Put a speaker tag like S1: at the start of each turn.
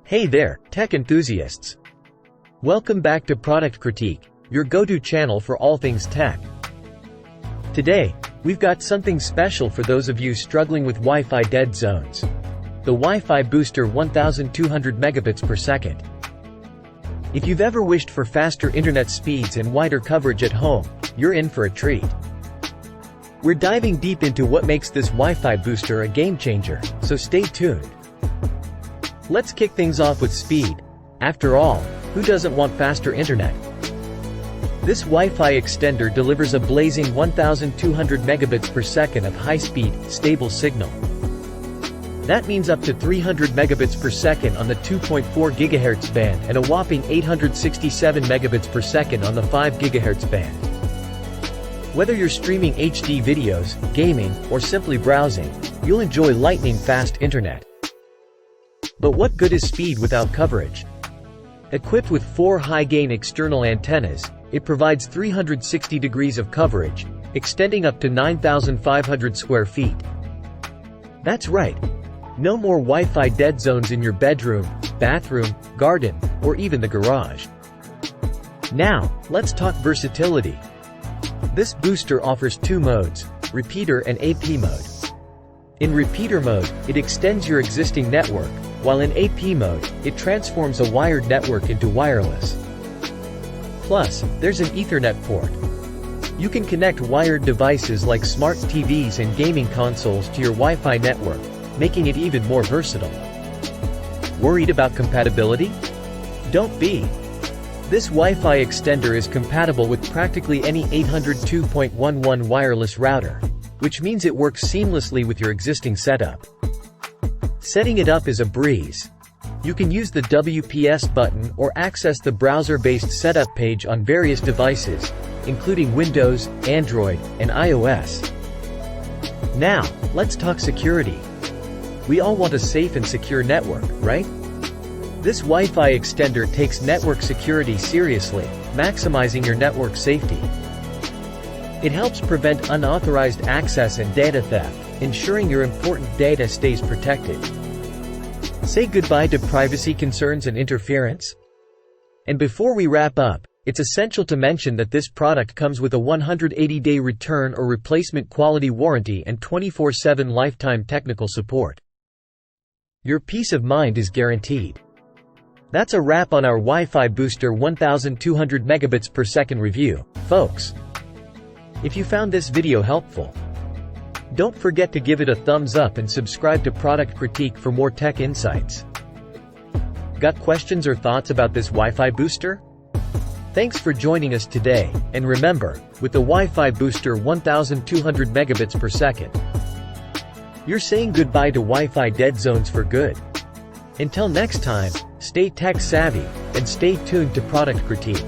S1: Hey there, tech enthusiasts! Welcome back to Product Critique, your go-to channel for all things tech. Today, we've got something special for those of you struggling with Wi-Fi dead zones. The Wi-Fi Booster 1200 megabits per second. If you've ever wished for faster internet speeds and wider coverage at home, you're in for a treat. We're diving deep into what makes this Wi-Fi booster a game-changer, so stay tuned. Let's kick things off with speed. After all, who doesn't want faster internet? This Wi-Fi extender delivers a blazing 1200 megabits per second of high-speed, stable signal. That means up to 300 megabits per second on the 2.4 GHz band and a whopping 867 megabits per second on the 5 GHz band. Whether you're streaming HD videos, gaming, or simply browsing, you'll enjoy lightning-fast internet. But what good is speed without coverage? Equipped with 4 high-gain external antennas, it provides 360 degrees of coverage, extending up to 9,500 square feet. That's right. No more Wi-Fi dead zones in your bedroom, bathroom, garden, or even the garage. Now, let's talk versatility. This booster offers 2 modes, repeater and AP mode. In repeater mode, it extends your existing network, while in AP mode, it transforms a wired network into wireless. Plus, there's an Ethernet port. You can connect wired devices like smart TVs and gaming consoles to your Wi-Fi network, making it even more versatile. Worried about compatibility? Don't be. This Wi-Fi extender is compatible with practically any 802.11 wireless router, which means it works seamlessly with your existing setup. Setting it up is a breeze. You can use the WPS button or access the browser-based setup page on various devices, including Windows, Android, and iOS. Now, let's talk security. We all want a safe and secure network, right? This Wi-Fi extender takes network security seriously, maximizing your network safety. It helps prevent unauthorized access and data theft, ensuring your important data stays protected. Say goodbye to privacy concerns and interference. And before we wrap up, it's essential to mention that this product comes with a 180-day return or replacement quality warranty and 24/7 lifetime technical support. Your peace of mind is guaranteed. That's a wrap on our Wi-Fi Booster 1200 megabits per second review, folks. If you found this video helpful, don't forget to give it a thumbs up and subscribe to Product Critique for more tech insights. Got questions or thoughts about this Wi-Fi booster? Thanks for joining us today, and remember, with the Wi-Fi Booster 1200 megabits per second, you're saying goodbye to Wi-Fi dead zones for good. Until next time, stay tech savvy, and stay tuned to Product Critique.